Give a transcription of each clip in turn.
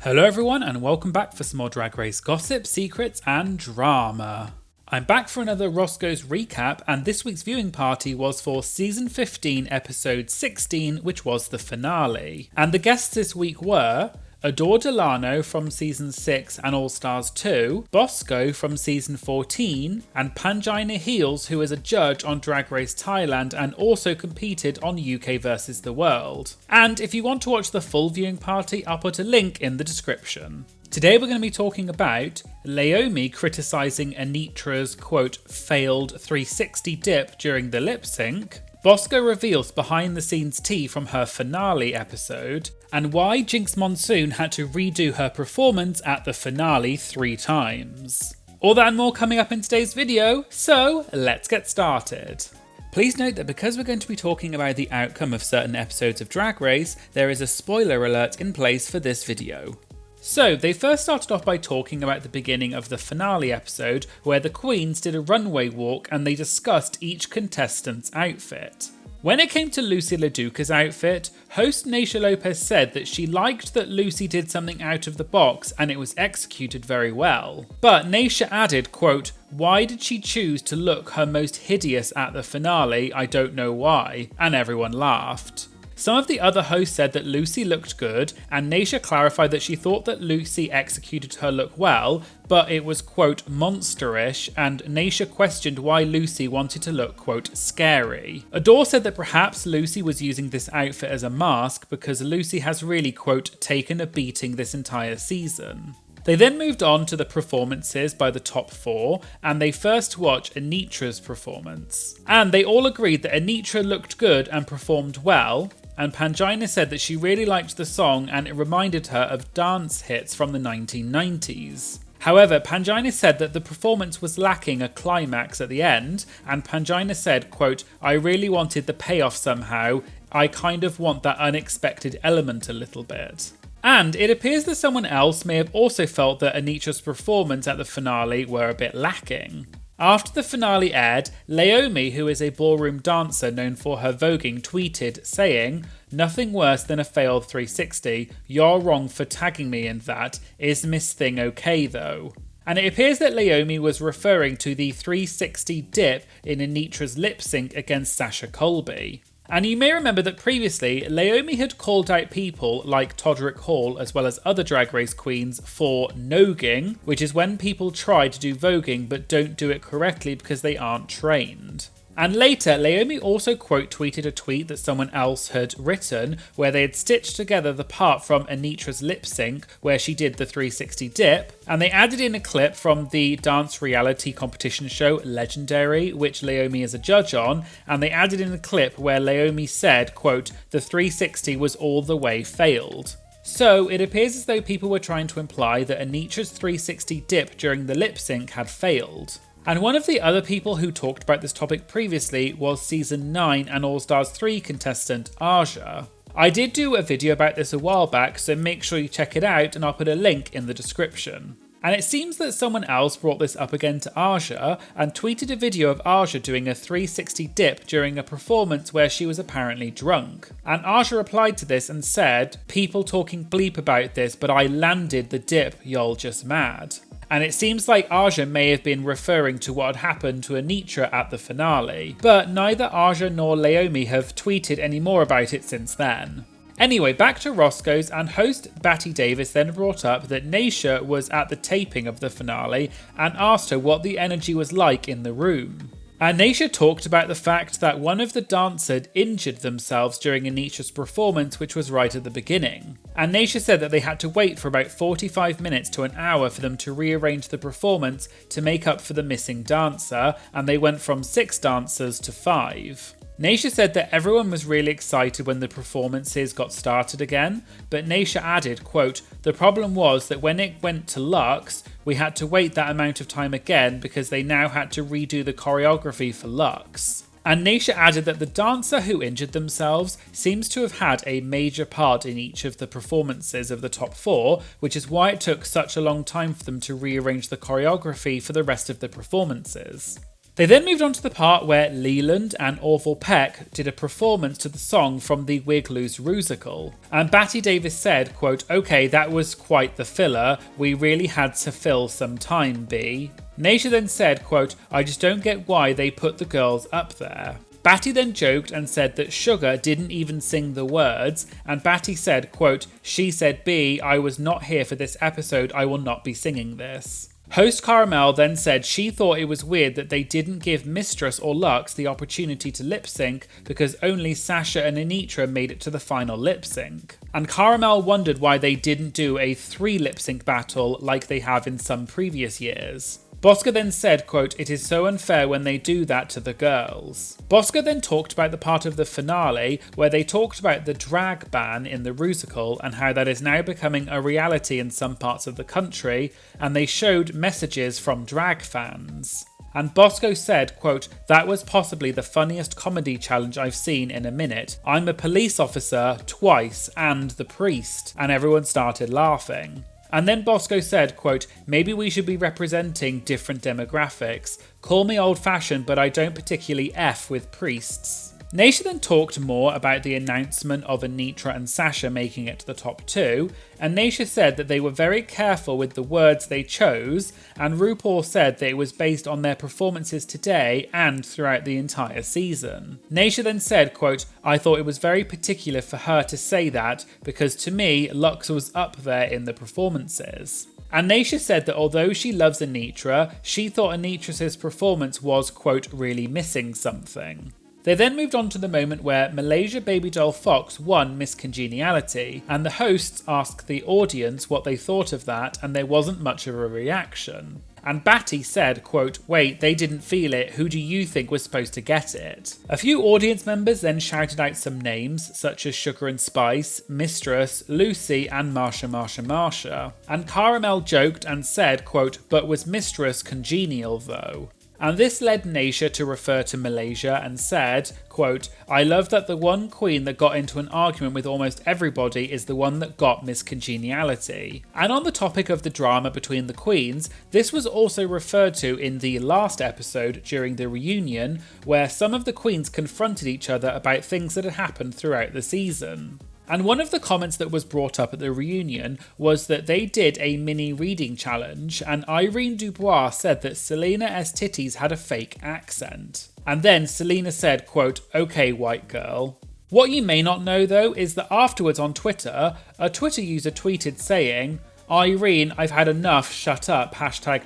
Hello everyone and welcome back for some more Drag Race gossip, secrets and drama. I'm back for another Roscoe's recap, and this week's viewing party was for season 15 episode 16, which was the finale. And the guests this week were Adore Delano from season 6 and All Stars 2, Bosco from season 14, and Pangina Heels, who is a judge on Drag Race Thailand and also competed on UK vs The World. And if you want to watch the full viewing party, I'll put a link in the description. Today we're going to be talking about Leoimy criticising Anetra's quote failed 360 dip during the lip sync, Bosco reveals behind the scenes tea from her finale episode, and why Jinkx Monsoon had to redo her performance at the finale 3 times. All that and more coming up in today's video, so let's get started. Please note that because we're going to be talking about the outcome of certain episodes of Drag Race, there is a spoiler alert in place for this video. So, they first started off by talking about the beginning of the finale episode, where the queens did a runway walk and they discussed each contestant's outfit. When it came to Loosey LaDuca's outfit, host Naysha Lopez said that she liked that Loosey did something out of the box and it was executed very well. But Naysha added, quote, "Why did she choose to look her most hideous at the finale? I don't know why," and everyone laughed. Some of the other hosts said that Loosey looked good, and Naysha clarified that she thought that Loosey executed her look well, but it was quote monsterish, and Naysha questioned why Loosey wanted to look quote scary. Adore said that perhaps Loosey was using this outfit as a mask because Loosey has really quote taken a beating this entire season. They then moved on to the performances by the top 4, and they first watched Anetra's performance. And they all agreed that Anetra looked good and performed well, and Pangina said that she really liked the song and it reminded her of dance hits from the 1990s. However, Pangina said that the performance was lacking a climax at the end, and Pangina said, quote, "I really wanted the payoff somehow. I kind of want that unexpected element a little bit." And it appears that someone else may have also felt that Anetra's performance at the finale were a bit lacking. After the finale aired, Leoimy, who is a ballroom dancer known for her voguing, tweeted saying, "Nothing worse than a failed 360. You're wrong for tagging me in that. Is Miss Thing okay though?" And it appears that Leoimy was referring to the 360 dip in Anetra's lip sync against Sasha Colby. And you may remember that previously, Leoimy had called out people like Todrick Hall as well as other Drag Race queens for nogging, which is when people try to do voguing but don't do it correctly because they aren't trained. And later, Leoimy also quote tweeted a tweet that someone else had written where they had stitched together the part from Anetra's lip sync where she did the 360 dip, and they added in a clip from the dance reality competition show Legendary, which Leoimy is a judge on, and they added in a clip where Leoimy said, quote, "The 360 was all the way failed." So it appears as though people were trying to imply that Anetra's 360 dip during the lip sync had failed. And one of the other people who talked about this topic previously was season 9 and All Stars 3 contestant Aja. I did do a video about this a while back, so make sure you check it out and I'll put a link in the description. And it seems that someone else brought this up again to Aja and tweeted a video of Aja doing a 360 dip during a performance where she was apparently drunk. And Aja replied to this and said, "People talking bleep about this, but I landed the dip, y'all just mad." And it seems like Aja may have been referring to what had happened to Anetra at the finale, but neither Aja nor Leoimy have tweeted any more about it since then. Anyway, back to Roscoe's, and host Batty Davis then brought up that Naysha was at the taping of the finale and asked her what the energy was like in the room. And Naysha talked about the fact that one of the dancers injured themselves during Anetra's performance, which was right at the beginning. And Naysha said that they had to wait for about 45 minutes to an hour for them to rearrange the performance to make up for the missing dancer, and they went from 6 dancers to 5. Naysha said that everyone was really excited when the performances got started again, but Naysha added, quote, "The problem was that when it went to Luxx, we had to wait that amount of time again because they now had to redo the choreography for Luxx." And Naysha added that the dancer who injured themselves seems to have had a major part in each of the performances of the top 4, which is why it took such a long time for them to rearrange the choreography for the rest of the performances. They then moved on to the part where Leland and Orville Peck did a performance to the song from the Wig Loose Rusical. And Batty Davis said, quote, "Okay, that was quite the filler. We really had to fill some time, B." Naysha then said, quote, "I just don't get why they put the girls up there." Batty then joked and said that Sugar didn't even sing the words, and Batty said, quote, "She said, B, I was not here for this episode, I will not be singing this." Host Caramel then said she thought it was weird that they didn't give Mistress or Luxx the opportunity to lip sync because only Sasha and Anetra made it to the final lip sync. And Caramel wondered why they didn't do a 3 lip sync battle like they have in some previous years. Bosco then said, quote, "It is so unfair when they do that to the girls." Bosco then talked about the part of the finale where they talked about the drag ban in the Rusical and how that is now becoming a reality in some parts of the country, and they showed messages from drag fans. And Bosco said, quote, "That was possibly the funniest comedy challenge I've seen in a minute. I'm a police officer twice and the priest." And everyone started laughing. And then Bosco said, quote, "Maybe we should be representing different demographics. Call me old-fashioned, but I don't particularly F with priests." Naysha then talked more about the announcement of Anetra and Sasha making it to the top 2, and Naysha said that they were very careful with the words they chose, and RuPaul said that it was based on their performances today and throughout the entire season. Naysha then said, quote, "I thought it was very particular for her to say that because to me, Luxx was up there in the performances." And Naysha said that although she loves Anetra, she thought Anetra's performance was, quote, "really missing something." They then moved on to the moment where Malaysia Baby Doll Fox won Miss Congeniality, and the hosts asked the audience what they thought of that, and there wasn't much of a reaction. And Batty said, quote, "Wait, they didn't feel it, who do you think was supposed to get it?" A few audience members then shouted out some names, such as Sugar and Spice, Mistress, Lucy and Marsha. And Caramel joked and said, quote, "But was Mistress congenial though?" And this led Naysha to refer to Malaysia and said, quote, "I love that the one queen that got into an argument with almost everybody is the one that got Miss Congeniality." And on the topic of the drama between the queens, this was also referred to in the last episode during the reunion, where some of the queens confronted each other about things that had happened throughout the season. And one of the comments that was brought up at the reunion was that they did a mini reading challenge, and Irene Dubois said that Salina's titties had a fake accent. And then Salina said, quote, "Okay, white girl." What you may not know though is that afterwards on Twitter, a Twitter user tweeted saying, "Irene, I've had enough, shut up,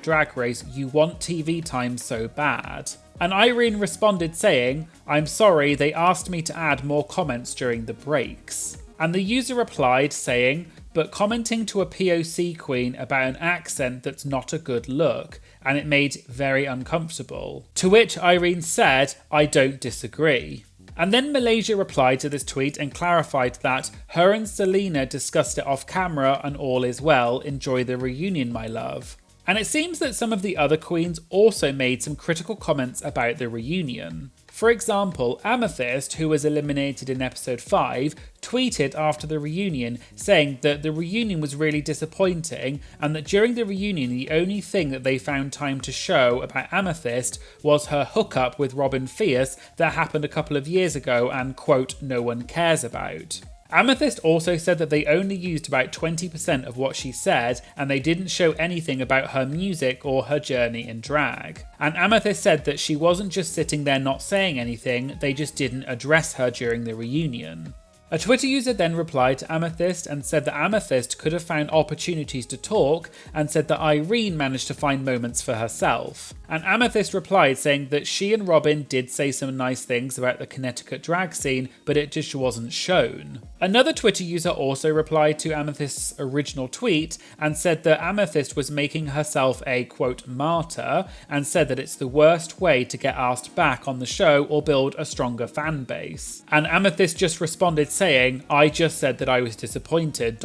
#Drag Race, you want TV time so bad." And Irene responded saying, "I'm sorry, they asked me to add more comments during the breaks." And the user replied saying, "But commenting to a POC queen about an accent that's not a good look, and it made very uncomfortable." To which Irene said, "I don't disagree." And then Malaysia replied to this tweet and clarified that her and Salina discussed it off camera and all is well, enjoy the reunion my love. And it seems that some of the other queens also made some critical comments about the reunion. For example, Amethyst, who was eliminated in episode 5, tweeted after the reunion saying that the reunion was really disappointing and that during the reunion the only thing that they found time to show about Amethyst was her hookup with Robin Fierce that happened a couple of years ago and, quote, "no one cares about." Amethyst also said that they only used about 20% of what she said and they didn't show anything about her music or her journey in drag. And Amethyst said that she wasn't just sitting there not saying anything, they just didn't address her during the reunion. A Twitter user then replied to Amethyst and said that Amethyst could have found opportunities to talk and said that Irene managed to find moments for herself. And Amethyst replied saying that she and Robin did say some nice things about the Connecticut drag scene, but it just wasn't shown. Another Twitter user also replied to Amethyst's original tweet and said that Amethyst was making herself a, quote, martyr, and said that it's the worst way to get asked back on the show or build a stronger fan base. And Amethyst just responded saying, "I just said that I was disappointed, ...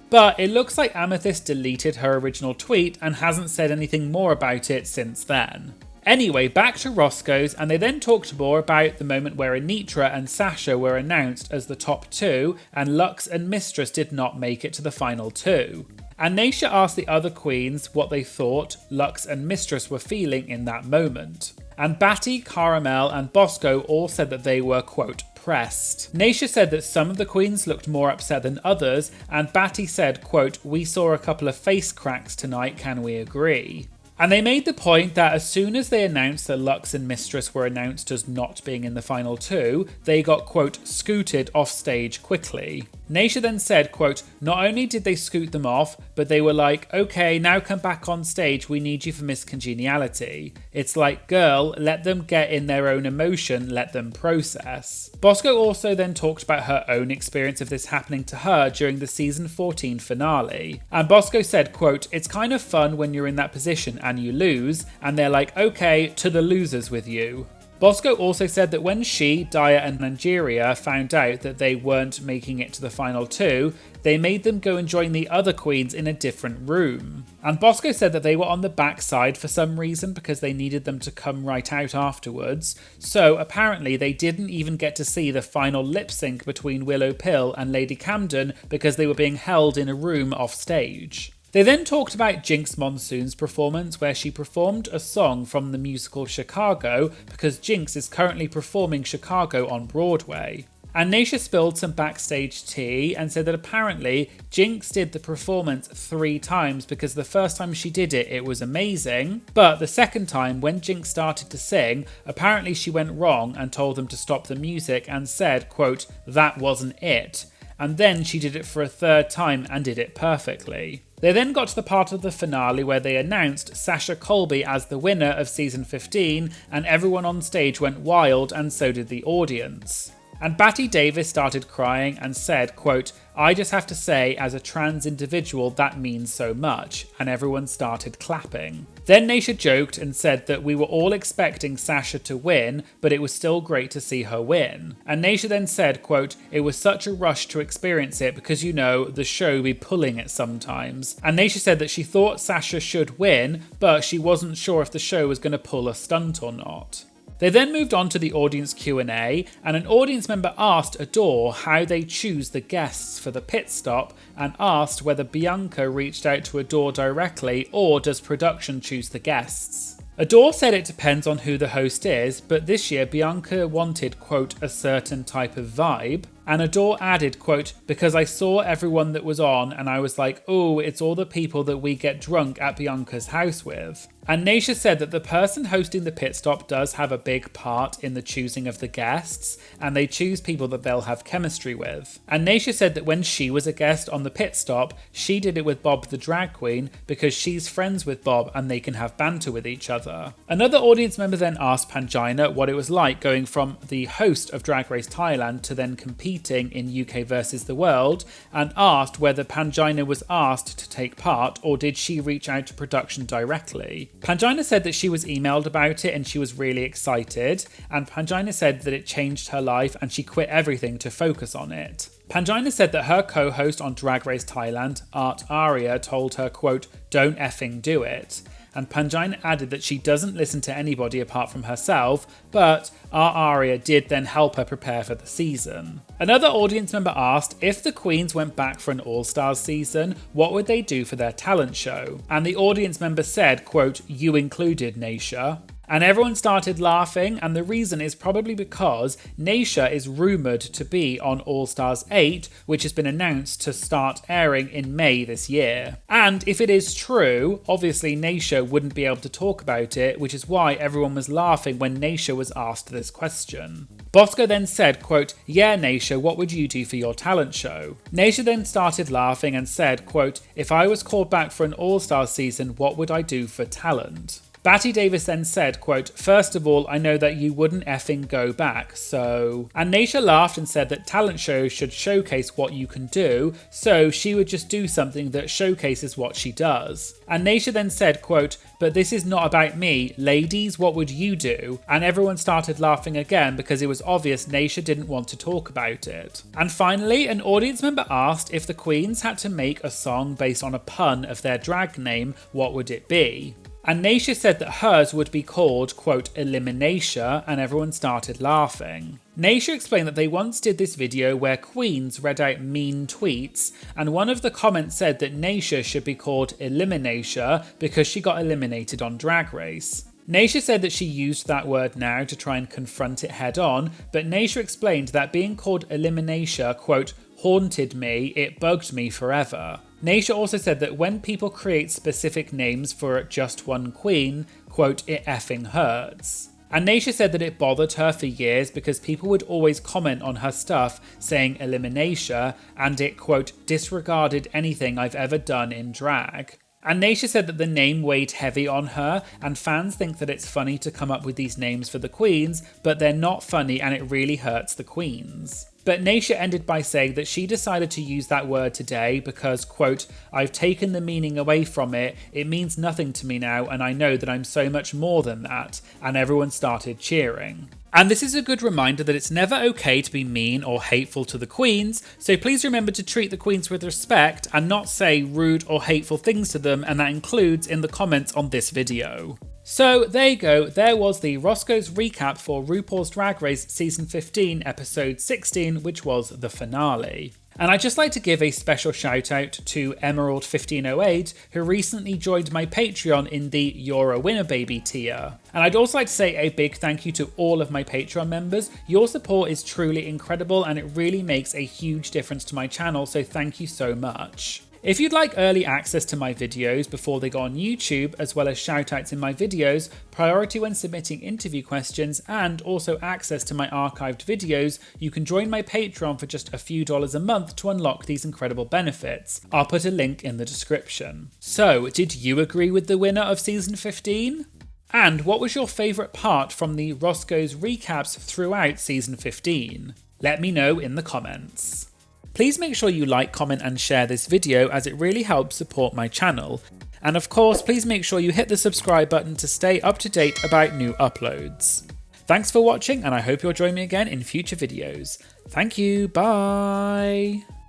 But it looks like Amethyst deleted her original tweet and hasn't said anything more about it since then. Anyway, back to Roscoe's, and they then talked more about the moment where Anetra and Sasha were announced as the top 2 and Luxx and Mistress did not make it to the final 2. And Naysha asked the other queens what they thought Luxx and Mistress were feeling in that moment. And Batty, Caramel and Bosco all said that they were, quote, pressed. Naysha said that some of the queens looked more upset than others, and Batty said, quote, we saw a couple of face cracks tonight, can we agree? And they made the point that as soon as they announced that Luxx and Mistress were announced as not being in the final two, they got, quote, scooted off stage quickly. Naysha then said, quote, not only did they scoot them off, but they were like, okay, now come back on stage, we need you for Miss Congeniality. It's like, girl, let them get in their own emotion, let them process. Bosco also then talked about her own experience of this happening to her during the season 14 finale. And Bosco said, quote, it's kind of fun when you're in that position and you lose, and they're like, okay, to the losers with you. Bosco also said that when she, Daya and Nigeria found out that they weren't making it to the final two, they made them go and join the other queens in a different room. And Bosco said that they were on the backside for some reason because they needed them to come right out afterwards. So apparently they didn't even get to see the final lip sync between Willow Pill and Lady Camden because they were being held in a room off stage. They then talked about Jinkx Monsoon's performance, where she performed a song from the musical Chicago because Jinkx is currently performing Chicago on Broadway. And Naysha spilled some backstage tea and said that apparently Jinkx did the performance 3 times because the first time she did it, it was amazing. But the second time, when Jinkx started to sing, apparently she went wrong and told them to stop the music and said, quote, that wasn't it. And then she did it for a 3rd time and did it perfectly. They then got to the part of the finale where they announced Sasha Colby as the winner of season 15, and everyone on stage went wild and so did the audience. And Batty Davis started crying and said, quote, I just have to say, as a trans individual, that means so much, and everyone started clapping. Then Naysha joked and said that we were all expecting Sasha to win, but it was still great to see her win. And Naysha then said, quote, it was such a rush to experience it because, you know, the show be pulling it sometimes. And Naysha said that she thought Sasha should win, but she wasn't sure if the show was going to pull a stunt or not. They then moved on to the audience Q&A, and an audience member asked Adore how they choose the guests for the pit stop and asked whether Bianca reached out to Adore directly or does production choose the guests. Adore said it depends on who the host is, but this year Bianca wanted, quote, a certain type of vibe. And Adore added, quote, because I saw everyone that was on and I was like, oh, it's all the people that we get drunk at Bianca's house with. And Naysha said that the person hosting the pit stop does have a big part in the choosing of the guests, and they choose people that they'll have chemistry with. And Naysha said that when she was a guest on the pit stop, she did it with Bob the drag queen because she's friends with Bob and they can have banter with each other. Another audience member then asked Pangina what it was like going from the host of Drag Race Thailand to then competing in UK versus the world, and asked whether Pangina was asked to take part or did she reach out to production directly. Pangina said that she was emailed about it and she was really excited, and Pangina said that it changed her life and she quit everything to focus on it. Pangina said that her co-host on Drag Race Thailand, Art Aria, told her, quote, don't effing do it. And Pangina added that she doesn't listen to anybody apart from herself, but Art Aria did then help her prepare for the season. Another audience member asked if the queens went back for an All-Stars season, what would they do for their talent show? And the audience member said, quote, you included, Naysha. And everyone started laughing, and the reason is probably because Naysha is rumoured to be on All Stars 8, which has been announced to start airing in May this year. And if it is true, obviously Naysha wouldn't be able to talk about it, which is why everyone was laughing when Naysha was asked this question. Bosco then said, quote, yeah, Naysha, what would you do for your talent show? Naysha then started laughing and said, quote, if I was called back for an All-Star season, what would I do for talent? Batty Davis then said, quote, first of all, I know that you wouldn't effing go back, so... And Naysha laughed and said that talent shows should showcase what you can do, so she would just do something that showcases what she does. And Naysha then said, quote, but this is not about me, ladies, what would you do? And everyone started laughing again because it was obvious Naysha didn't want to talk about it. And finally, an audience member asked if the queens had to make a song based on a pun of their drag name, what would it be? And Naysha said that hers would be called, quote, Eliminaysha, and everyone started laughing. Naysha explained that they once did this video where queens read out mean tweets, and one of the comments said that Naysha should be called Eliminaysha because she got eliminated on Drag Race. Naysha said that she used that word now to try and confront it head on, but Naysha explained that being called Eliminaysha, quote, haunted me, it bugged me forever. Naysha also said that when people create specific names for just one queen, quote, it effing hurts. And Naysha said that it bothered her for years because people would always comment on her stuff saying Eliminaysha, and it, quote, disregarded anything I've ever done in drag. And Naysha said that the name weighed heavy on her, and fans think that it's funny to come up with these names for the queens, but they're not funny and it really hurts the queens. But Naysha ended by saying that she decided to use that word today because, quote, I've taken the meaning away from it, it means nothing to me now, and I know that I'm so much more than that, and everyone started cheering. And this is a good reminder that it's never okay to be mean or hateful to the queens, so please remember to treat the queens with respect and not say rude or hateful things to them, and that includes in the comments on this video. So there you go, there was the Roscoe's recap for RuPaul's Drag Race Season 15 Episode 16, which was the finale. And I'd just like to give a special shout out to Emerald1508, who recently joined my Patreon in the You're a Winner Baby tier. And I'd also like to say a big thank you to all of my Patreon members. Your support is truly incredible and it really makes a huge difference to my channel, so thank you so much. If you'd like early access to my videos before they go on YouTube, as well as shoutouts in my videos, priority when submitting interview questions, and also access to my archived videos, you can join my Patreon for just a few dollars a month to unlock these incredible benefits. I'll put a link in the description. So, did you agree with the winner of Season 15? And what was your favourite part from the Roscoe's recaps throughout Season 15? Let me know in the comments. Please make sure you like, comment and share this video as it really helps support my channel. And of course, please make sure you hit the subscribe button to stay up to date about new uploads. Thanks for watching and I hope you'll join me again in future videos. Thank you, bye!